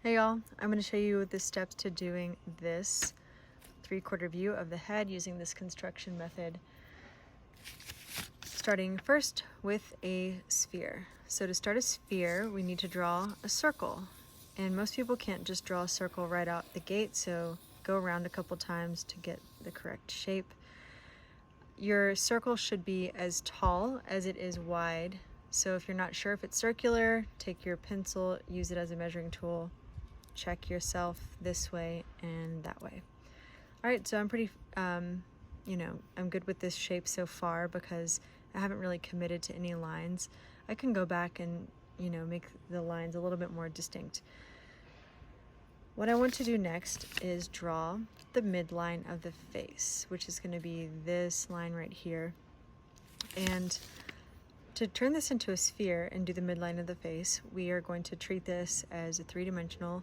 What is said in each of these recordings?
Hey y'all, I'm going to show you the steps to doing this 3/4 view of the head using this construction method. Starting first with a sphere. So to start a sphere, we need to draw a circle. And most people can't just draw a circle right out the gate, so go around a couple times to get the correct shape. Your circle should be as tall as it is wide. So if you're not sure if it's circular, take your pencil, use it as a measuring tool. Check yourself this way and that way. All right, so I'm pretty, I'm good with this shape so far because I haven't really committed to any lines. I can go back and, make the lines a little bit more distinct. What I want to do next is draw the midline of the face, which is going to be this line right here. And to turn this into a sphere and do the midline of the face, we are going to treat this as a three-dimensional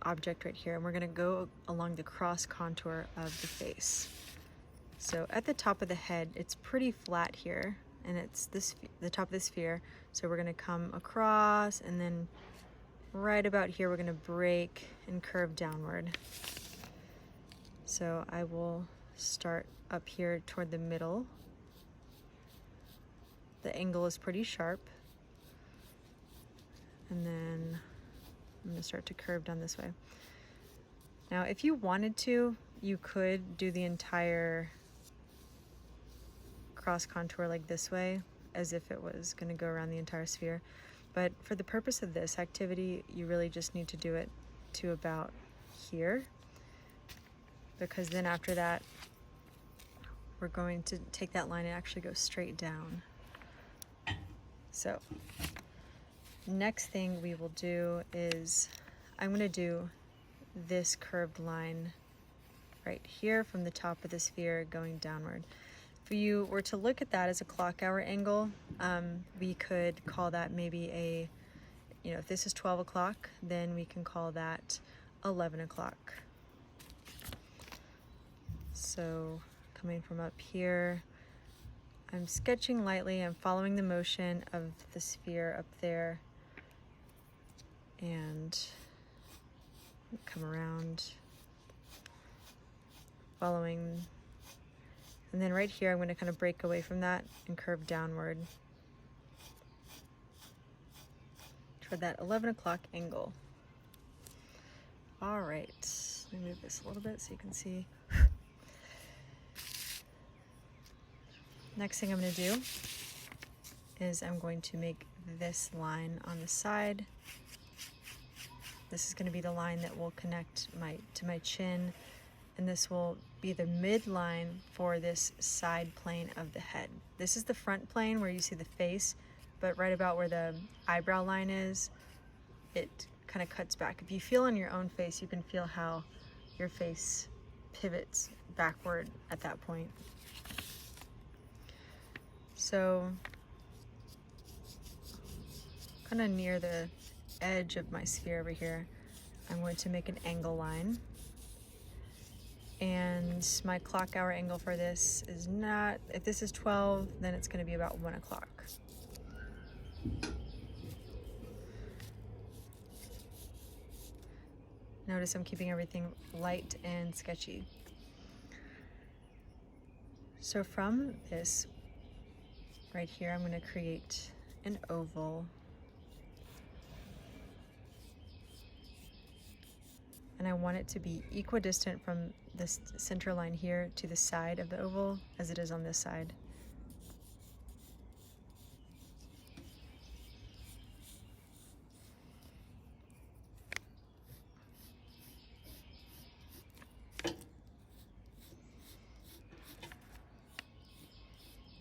object right here, and we're going to go along the cross contour of the face. So at the top of the head, it's pretty flat here, and it's the top of the sphere. So we're going to come across, and then right about here, we're going to break and curve downward. So I will start up here toward the middle. The angle is pretty sharp. And then I'm going to start to curve down this way. Now, if you wanted to, you could do the entire cross contour like this way, as if it was going to go around the entire sphere. But for the purpose of this activity, you really just need to do it to about here, because then after that, we're going to take that line and actually go straight down. So next thing we will do is I'm going to do this curved line right here from the top of the sphere going downward. If you were to look at that as a clock hour angle, we could call that maybe a, if this is 12 o'clock, then we can call that 11 o'clock. So coming from up here, I'm sketching lightly, I'm following the motion of the sphere up there, and come around, following, and then right here I'm going to kind of break away from that and curve downward toward that 11 o'clock angle. All right, let me move this a little bit so you can see. Next thing I'm going to do is I'm going to make this line on the side. This is going to be the line that will connect to my chin, and this will be the midline for this side plane of the head. This is the front plane where you see the face, but right about where the eyebrow line is, it kind of cuts back. If you feel on your own face, you can feel how your face pivots backward at that point. So kind of near the edge of my sphere over here, I'm going to make an angle line. And my clock hour angle for this is not, if this is 12, then it's going to be about 1 o'clock. Notice I'm keeping everything light and sketchy. So from this right here, I'm going to create an oval. And I want it to be equidistant from this center line here to the side of the oval as it is on this side.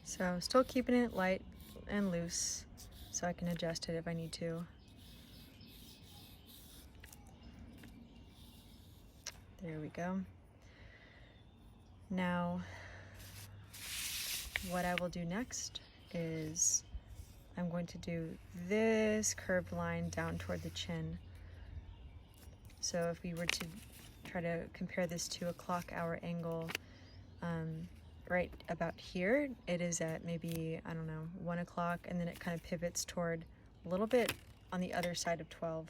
So I'm still keeping it light and loose so I can adjust it if I need to. There we go. Now, what I will do next is I'm going to do this curved line down toward the chin. So if we were to try to compare this to a clock hour angle, right about here, it is at maybe, 1 o'clock, and then it kind of pivots toward a little bit on the other side of 12.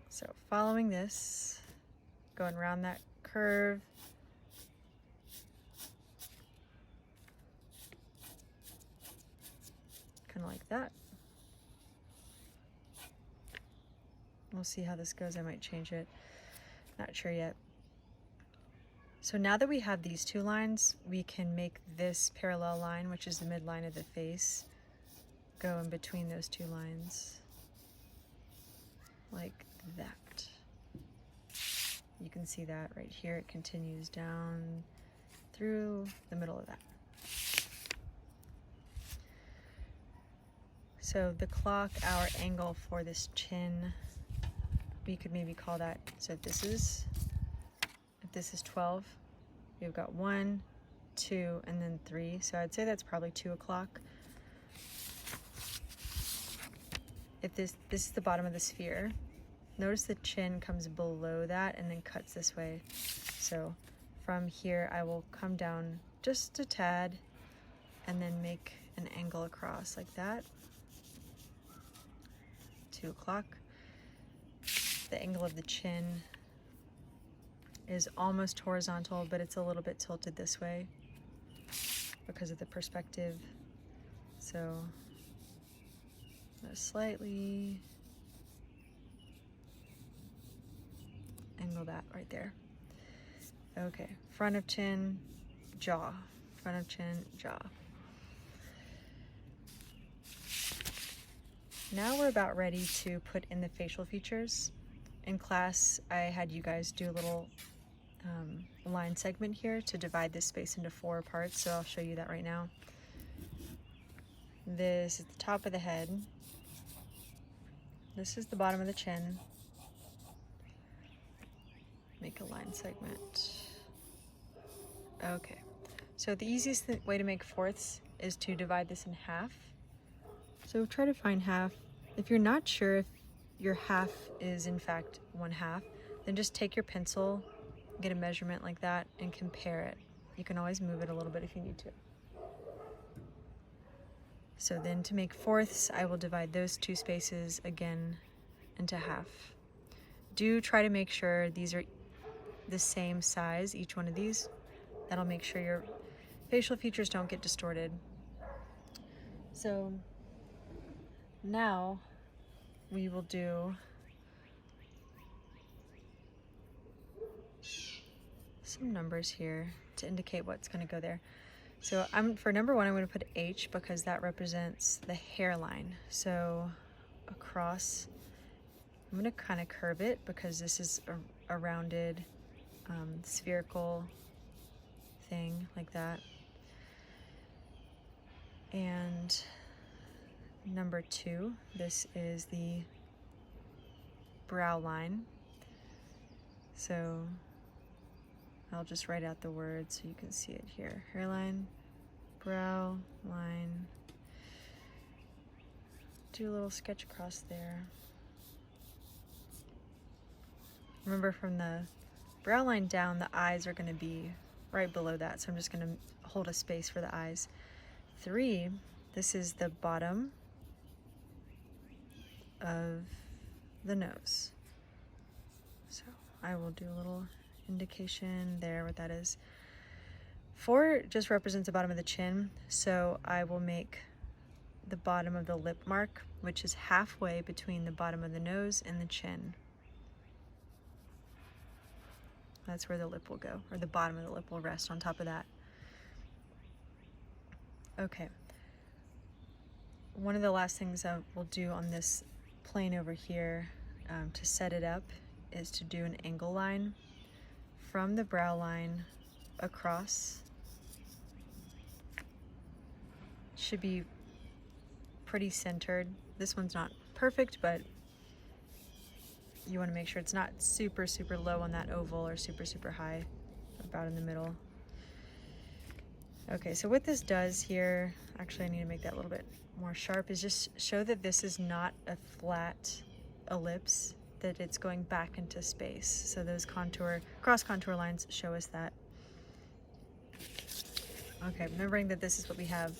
So following this, going around that curve, kind of like that. We'll see how this goes. I might change it. Not sure yet. So now that we have these two lines, we can make this parallel line, which is the midline of the face, go in between those two lines, like that. You can see that right here. It continues down through the middle of that. So the clock hour angle for this chin, we could maybe call that, so if this is 12, we've got 1, 2, and then 3. So I'd say that's probably 2 o'clock. If this is the bottom of the sphere, notice the chin comes below that and then cuts this way. So from here, I will come down just a tad and then make an angle across like that. 2 o'clock. The angle of the chin is almost horizontal, but it's a little bit tilted this way because of the perspective. So slightly angle that right there. Okay, front of chin, jaw. Front of chin, jaw. Now we're about ready to put in the facial features. In class, I had you guys do a little line segment here to divide this space into 4 parts, so I'll show you that right now. This is the top of the head. This is the bottom of the chin. Make a line segment. Okay, so the easiest way to make fourths is to divide this in half. So try to find half. If you're not sure if your half is in fact 1/2, then just take your pencil, get a measurement like that, and compare it. You can always move it a little bit if you need to. So then to make fourths, I will divide those 2 spaces again into half. Do try to make sure these are the same size, each one of these. That'll make sure your facial features don't get distorted. So now we will do some numbers here to indicate what's going to go there. So for number 1, I'm going to put H because that represents the hairline. So across, I'm going to kind of curve it because this is a rounded spherical thing like that. And number 2, this is the brow line. So I'll just write out the words so you can see it here. Hairline, brow line. Do a little sketch across there. Remember, from the brow line down, the eyes are going to be right below that, so I'm just going to hold a space for the eyes. 3, this is the bottom of the nose. So I will do a little indication there what that is. 4 just represents the bottom of the chin, so I will make the bottom of the lip mark, which is halfway between the bottom of the nose and the chin. That's where the lip will go, or the bottom of the lip will rest on top of that. Okay. One of the last things I will do on this plane over here to set it up is to do an angle line from the brow line across. Should be pretty centered. This one's not perfect, but you want to make sure it's not super, super low on that oval or super, super high, about in the middle. Okay, so what this does here, actually I need to make that a little bit more sharp, is just show that this is not a flat ellipse, that it's going back into space. So those cross contour lines show us that. Okay, remembering that this is what we have,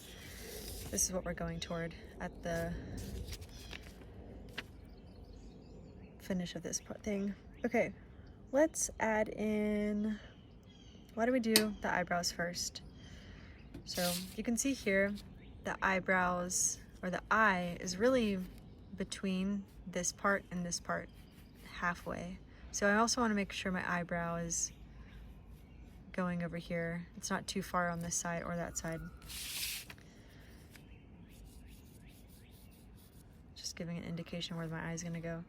this is what we're going toward at the finish of this thing. Okay, let's add in, why don't we do the eyebrows first? So you can see here, the eyebrows, or the eye, is really between this part and this part, halfway. So I also want to make sure my eyebrow is going over here. It's not too far on this side or that side. Just giving an indication where my eye is going to go.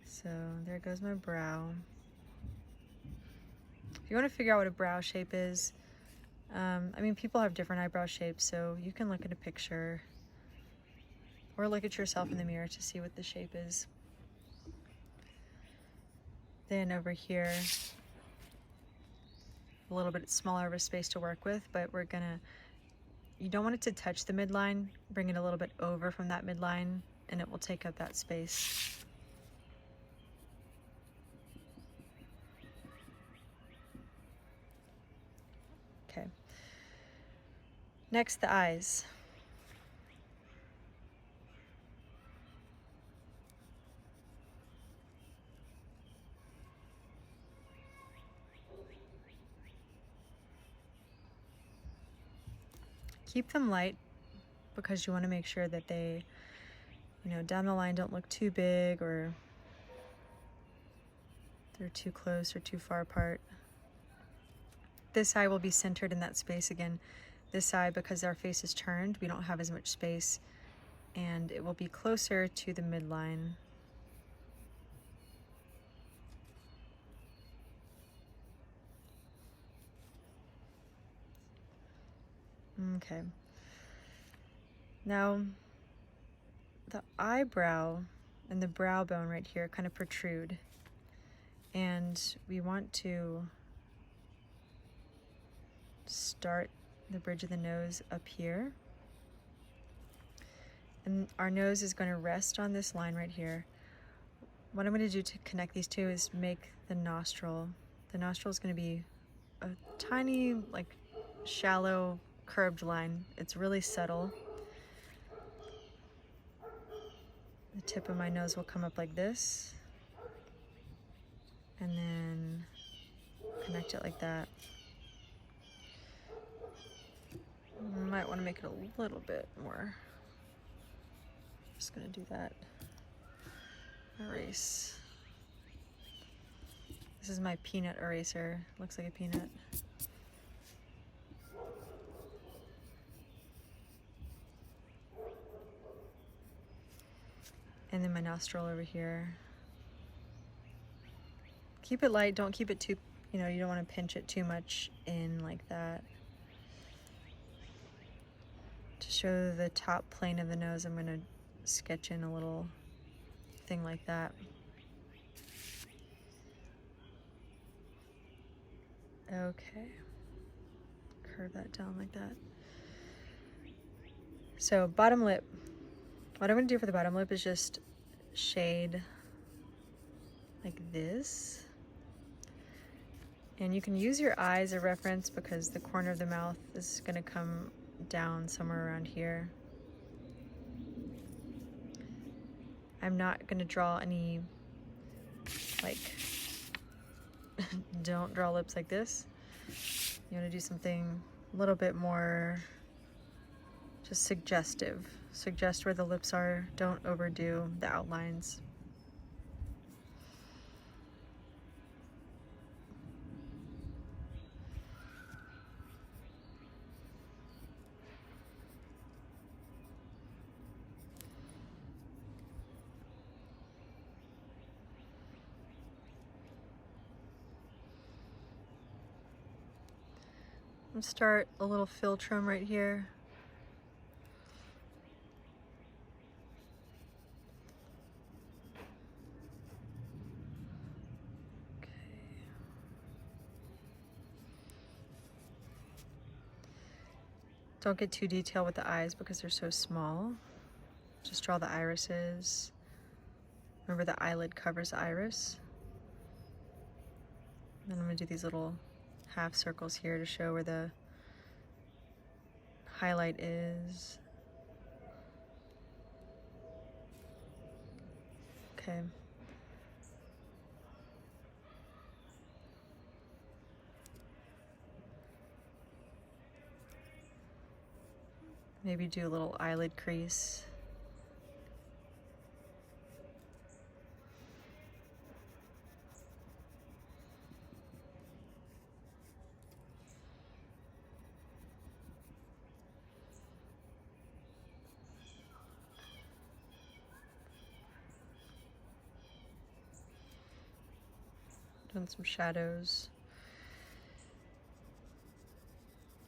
So there goes my brow. If you want to figure out what a brow shape is, I mean, people have different eyebrow shapes, so you can look at a picture or look at yourself in the mirror to see what the shape is. Then over here, a little bit smaller of a space to work with, but we're gonna, you don't want it to touch the midline. Bring it a little bit over from that midline and it will take up that space. Okay. Next, the eyes. Keep them light because you want to make sure that they, you know, down the line don't look too big or they're too close or too far apart. This eye will be centered in that space again. This eye, because our face is turned, we don't have as much space, and it will be closer to the midline. Okay. Now, the eyebrow and the brow bone right here kind of protrude, and we want to start the bridge of the nose up here, and our nose is going to rest on this line right here. What I'm going to do to connect these two is make the nostril. The nostril is going to be a tiny, like, shallow curved line. It's really subtle. The tip of my nose will come up like this, and then connect it like that. Might want to make it a little bit more. Just gonna do that. Erase. This is my peanut eraser. Looks like a peanut. And then my nostril over here. Keep it light, don't keep it too, you know, you don't want to pinch it too much in like that. To show the top plane of the nose, I'm going to sketch in a little thing like that. Okay. Curve that down like that. So bottom lip. What I'm going to do for the bottom lip is just shade like this. And you can use your eye as a reference because the corner of the mouth is going to come down somewhere around here. I'm not going to draw any, like, don't draw lips like this. You want to do something a little bit more just suggestive. Suggest where the lips are. Don't overdo the outlines. Let's start a little philtrum right here. Okay. Don't get too detailed with the eyes because they're so small. Just draw the irises. Remember the eyelid covers the iris. Then I'm going to do these little half circles here to show where the highlight is. Okay. Okay. Maybe do a little eyelid crease. Doing some shadows.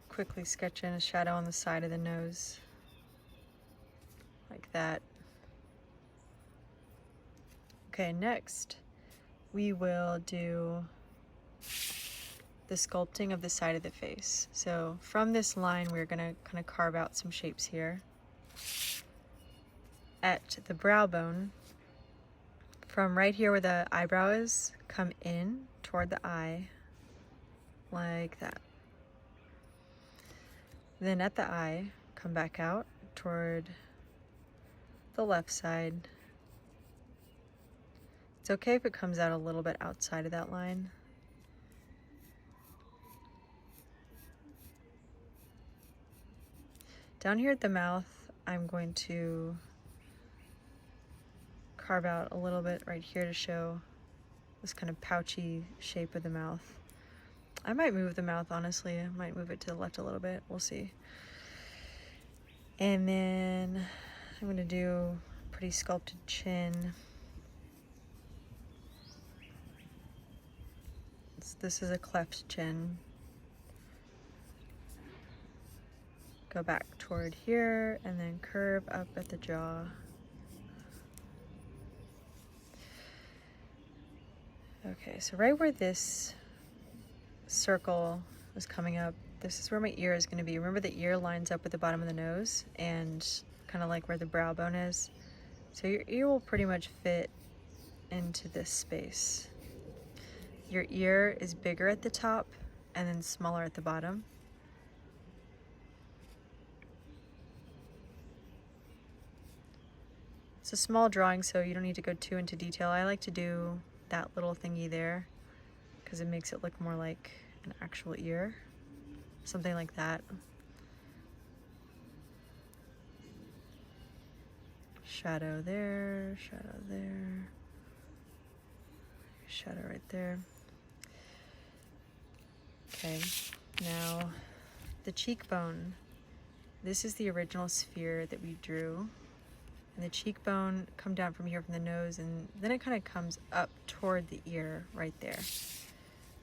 Quickly sketch in a shadow on the side of the nose, like that. Okay, next we will do the sculpting of the side of the face. So from this line, we're gonna kind of carve out some shapes here. At the brow bone, from right here where the eyebrow is, come in toward the eye, like that. Then at the eye, come back out toward the left side. It's okay if it comes out a little bit outside of that line. Down here at the mouth, I'm going to carve out a little bit right here to show this kind of pouchy shape of the mouth. I might move the mouth, honestly. I might move it to the left a little bit. We'll see. And then I'm going to do a pretty sculpted chin. This is a cleft chin. Go back toward here and then curve up at the jaw. Okay, so right where this circle is coming up, this is where my ear is going to be. Remember, the ear lines up with the bottom of the nose and kind of like where the brow bone is. So your ear will pretty much fit into this space. Your ear is bigger at the top and then smaller at the bottom. It's a small drawing, so you don't need to go too into detail. I like to do that little thingy there because it makes it look more like an actual ear. Something like that. Shadow there, shadow there, shadow right there. Okay, now the cheekbone. This is the original sphere that we drew. And the cheekbone come down from here from the nose, and then it kind of comes up toward the ear right there.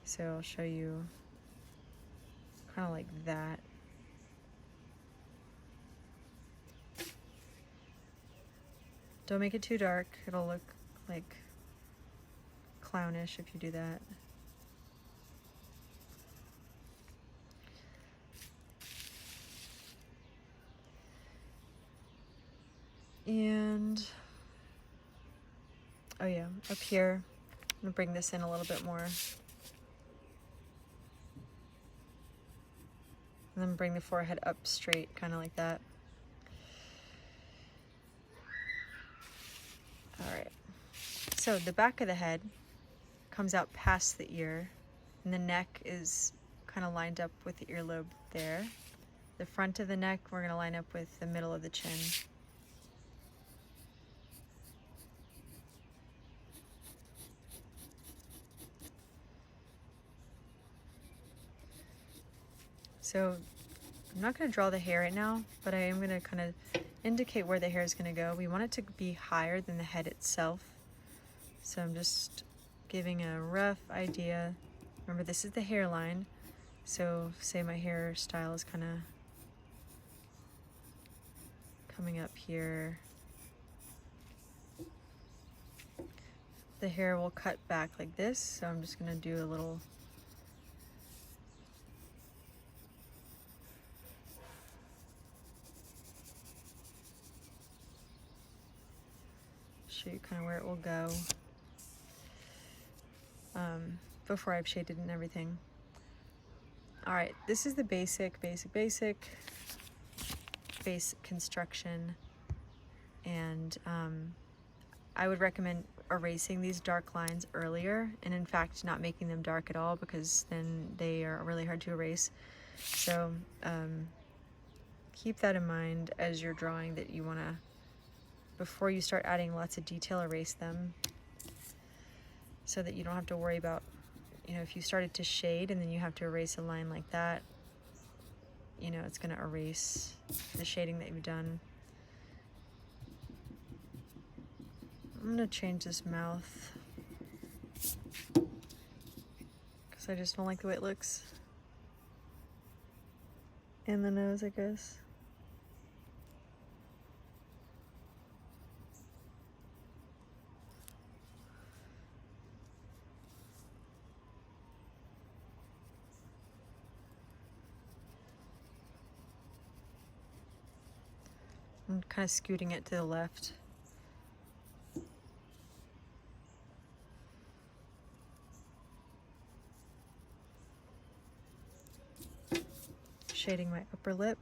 So I'll show you kind of like that. Don't make it too dark. It'll look like clownish if you do that. And, oh yeah, up here, I'm gonna bring this in a little bit more. And then bring the forehead up straight, kind of like that. All right, so the back of the head comes out past the ear, and the neck is kind of lined up with the earlobe there. The front of the neck, we're gonna line up with the middle of the chin. So I'm not going to draw the hair right now, but I am going to kind of indicate where the hair is going to go. We want it to be higher than the head itself. So I'm just giving a rough idea. Remember, this is the hairline. So say my hairstyle is kind of coming up here. The hair will cut back like this. So I'm just going to do a little show you kind of where it will go before I've shaded and everything. All right, this is the basic face construction, and I would recommend erasing these dark lines earlier, and in fact not making them dark at all, because then they are really hard to erase. So keep that in mind as you're drawing, that you want to, before you start adding lots of detail, erase them, so that you don't have to worry about, you know, if you started to shade and then you have to erase a line like that, you know, it's going to erase the shading that you've done. I'm going to change this mouth because I just don't like the way it looks. And the nose, I guess. I'm kind of scooting it to the left. Shading my upper lip.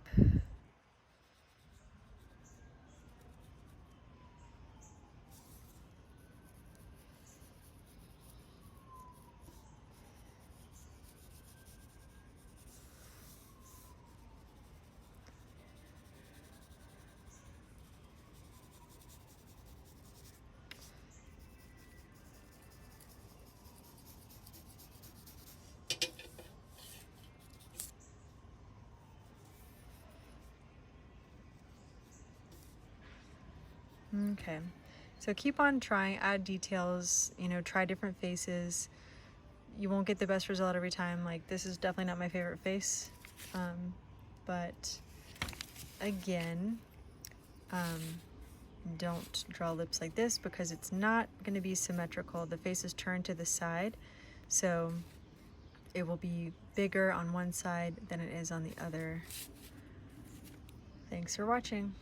Okay, so keep on trying, add details, you know, try different faces. You won't get the best result every time. Like, this is definitely not my favorite face, but again, don't draw lips like this because it's not going to be symmetrical. The face is turned to the side, so it will be bigger on one side than it is on the other. Thanks for watching.